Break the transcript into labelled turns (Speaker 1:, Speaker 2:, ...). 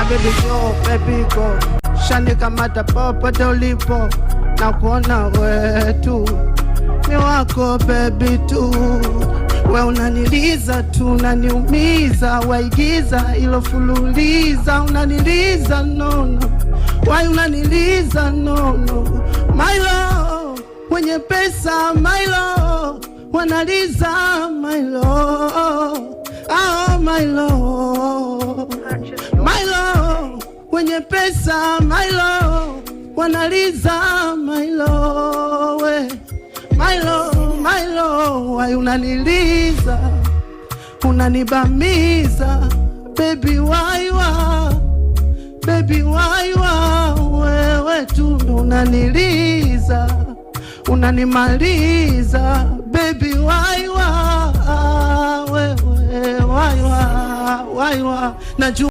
Speaker 1: Baby go, baby go. Shani kamata popote ulipo na kuona wetu ni wako baby tu. We unaniliza tu, unaniumiza, waigiza ilo fululiza. Unaniliza nono, why unaniliza nono. My love, wenye pesa my love, wanaliza my love. Oh my love, my love, wenye pesa my love, wanaliza my love. My love, my love, why unaniliza, unanibamiza. Baby why baby why wewe tu unaniliza, unanimaliza. Baby why wewe why najua